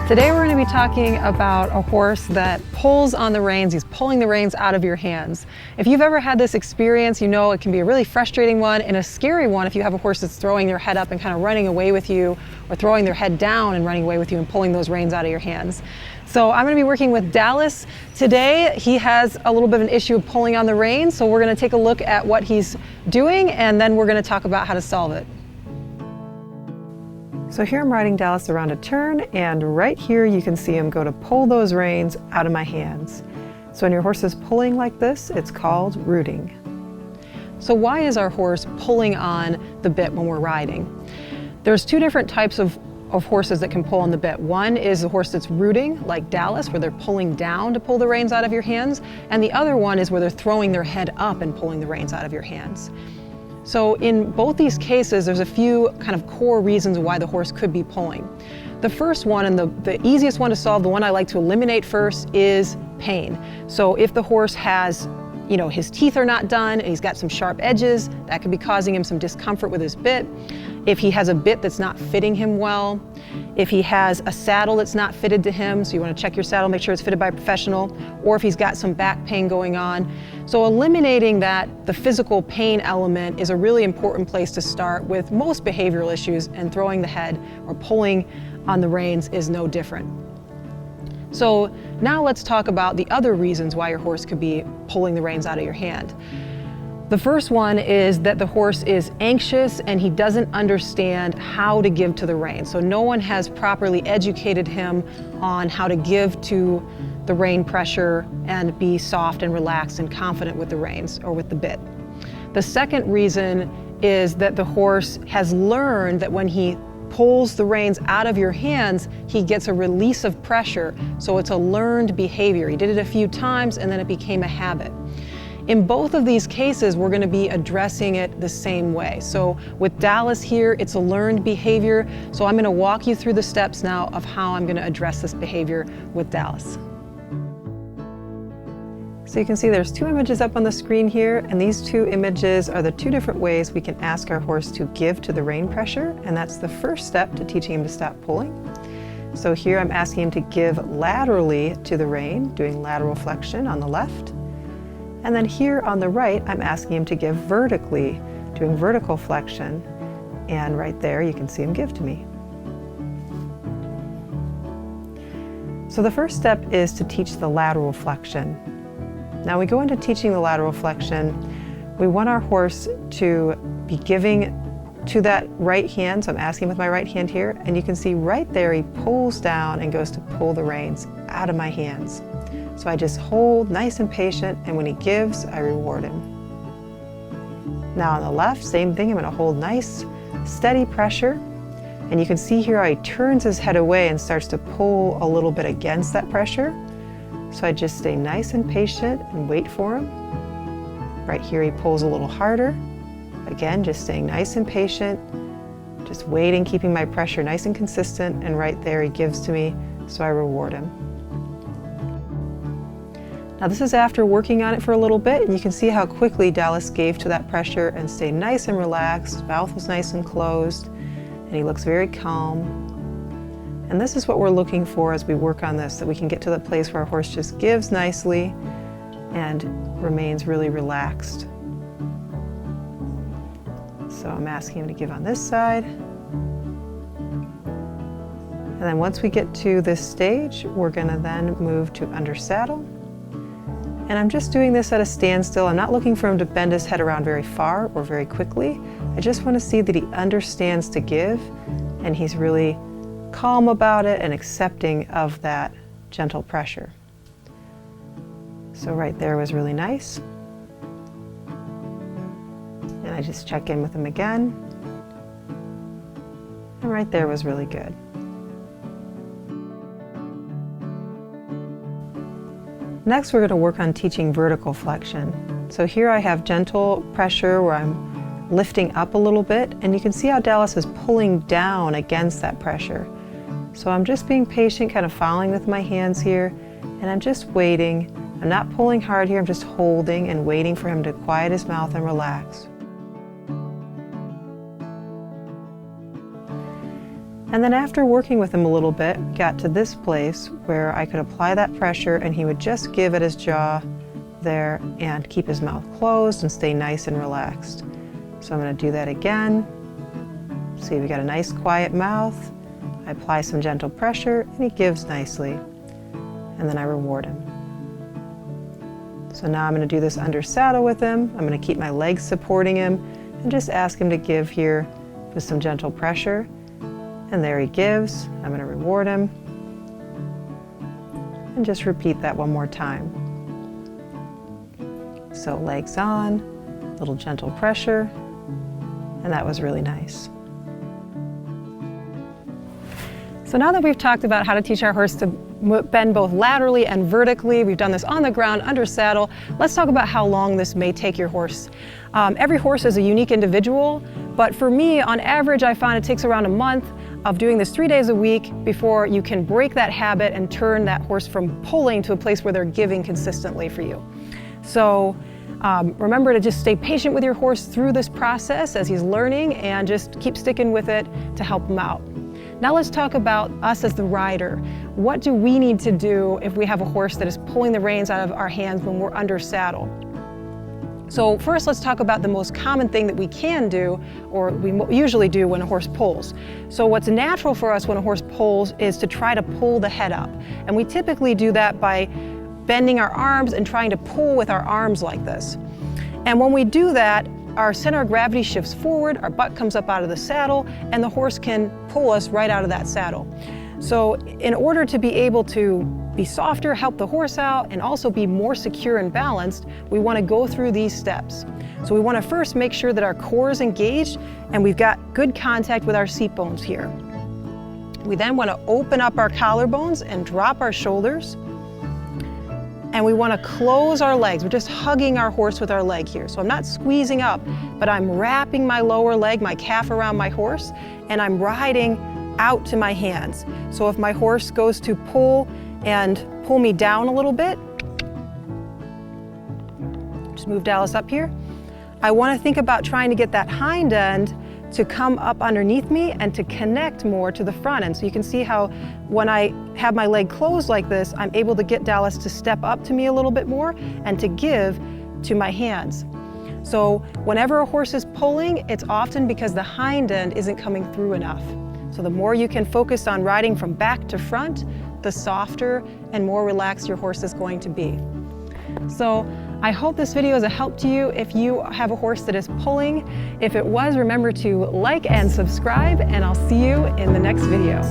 Today we're going to be talking about a horse that pulls on the reins. He's pulling the reins out of your hands. If you've ever had this experience, you know it can be a really frustrating one and a scary one if you have a horse that's throwing their head up and kind of running away with you, or throwing their head down and running away with you and pulling those reins out of your hands. So I'm going to be working with Dallas today. He has a little bit of an issue of pulling on the reins, so we're going to take a look at what he's doing and then we're going to talk about how to solve it. So here I'm riding Dallas around a turn, and right here you can see him go to pull those reins out of my hands. So when your horse is pulling like this, it's called rooting. So why is our horse pulling on the bit when we're riding? There's two different types of horses that can pull on the bit. One is the horse that's rooting, like Dallas, where they're pulling down to pull the reins out of your hands, and the other one is where they're throwing their head up and pulling the reins out of your hands. So in both these cases, there's a few kind of core reasons why the horse could be pulling. The first one, and the easiest one to solve, the one I like to eliminate first, is pain. So if the horse has, his teeth are not done and he's got some sharp edges, that could be causing him some discomfort with his bit. If he has a bit that's not fitting him well, if he has a saddle that's not fitted to him, so you want to check your saddle, make sure it's fitted by a professional, or if he's got some back pain going on. So eliminating the physical pain element is a really important place to start with most behavioral issues, and throwing the head or pulling on the reins is no different. So now let's talk about the other reasons why your horse could be pulling the reins out of your hand. The first one is that the horse is anxious and he doesn't understand how to give to the reins. So no one has properly educated him on how to give to the rein pressure and be soft and relaxed and confident with the reins or with the bit. The second reason is that the horse has learned that when he pulls the reins out of your hands, he gets a release of pressure. So it's a learned behavior. He did it a few times and then it became a habit. In both of these cases, we're going to be addressing it the same way. So with Dallas here, it's a learned behavior. So I'm going to walk you through the steps now of how I'm going to address this behavior with Dallas. So you can see there's two images up on the screen here, and these two images are the two different ways we can ask our horse to give to the rein pressure, and that's the first step to teaching him to stop pulling. So here I'm asking him to give laterally to the rein, doing lateral flexion on the left. And then here on the right, I'm asking him to give vertically, doing vertical flexion. And right there, you can see him give to me. So the first step is to teach the lateral flexion. Now we go into teaching the lateral flexion, we want our horse to be giving to that right hand. So I'm asking with my right hand here, and you can see right there, he pulls down and goes to pull the reins out of my hands. So I just hold nice and patient, and when he gives, I reward him. Now on the left, same thing. I'm going to hold nice, steady pressure. And you can see here how he turns his head away and starts to pull a little bit against that pressure. So I just stay nice and patient and wait for him. Right here he pulls a little harder. Again, just staying nice and patient, just waiting, keeping my pressure nice and consistent, and right there he gives to me, so I reward him. Now this is after working on it for a little bit, and you can see how quickly Dallas gave to that pressure and stayed nice and relaxed. His mouth was nice and closed, and he looks very calm. And this is what we're looking for as we work on this, that we can get to the place where our horse just gives nicely and remains really relaxed. So I'm asking him to give on this side. And then once we get to this stage, we're going to then move to under saddle. And I'm just doing this at a standstill. I'm not looking for him to bend his head around very far or very quickly. I just want to see that he understands to give, and he's really calm about it and accepting of that gentle pressure. So right there was really nice. And I just check in with him again. And right there was really good. Next, we're going to work on teaching vertical flexion. So here I have gentle pressure where I'm lifting up a little bit, and you can see how Dallas is pulling down against that pressure. So I'm just being patient, kind of following with my hands here, and I'm just waiting. I'm not pulling hard here, I'm just holding and waiting for him to quiet his mouth and relax. And then after working with him a little bit, got to this place where I could apply that pressure and he would just give it his jaw there and keep his mouth closed and stay nice and relaxed. So I'm going to do that again. See, we got a nice quiet mouth. I apply some gentle pressure and he gives nicely. And then I reward him. So now I'm going to do this under saddle with him. I'm going to keep my legs supporting him and just ask him to give here with some gentle pressure. And there he gives. I'm going to reward him. And just repeat that one more time. So legs on, little gentle pressure, and that was really nice. So now that we've talked about how to teach our horse to bend both laterally and vertically, we've done this on the ground, under saddle, let's talk about how long this may take your horse. Every horse is a unique individual, but for me, on average, I find it takes around a month of doing this 3 days a week before you can break that habit and turn that horse from pulling to a place where they're giving consistently for you. So remember to just stay patient with your horse through this process as he's learning and just keep sticking with it to help him out. Now let's talk about us as the rider. What do we need to do if we have a horse that is pulling the reins out of our hands when we're under saddle? So first, let's talk about the most common thing that we can do, or we usually do when a horse pulls. So what's natural for us when a horse pulls is to try to pull the head up. And we typically do that by bending our arms and trying to pull with our arms like this. And when we do that, our center of gravity shifts forward, our butt comes up out of the saddle, and the horse can pull us right out of that saddle. So in order to be able to be softer, help the horse out, and also be more secure and balanced, we want to go through these steps. So we want to first make sure that our core is engaged and we've got good contact with our seat bones here. We then want to open up our collarbones and drop our shoulders. And we want to close our legs. We're just hugging our horse with our leg here. So I'm not squeezing up, but I'm wrapping my lower leg, my calf around my horse, and I'm riding out to my hands. So if my horse goes to pull me down a little bit, just move Dallas up here. I want to think about trying to get that hind end to come up underneath me and to connect more to the front end. So you can see how when I have my leg closed like this, I'm able to get Dallas to step up to me a little bit more and to give to my hands. So whenever a horse is pulling, it's often because the hind end isn't coming through enough. So the more you can focus on riding from back to front, the softer and more relaxed your horse is going to be. So I hope this video is a help to you if you have a horse that is pulling. If it was, remember to like and subscribe, and I'll see you in the next video.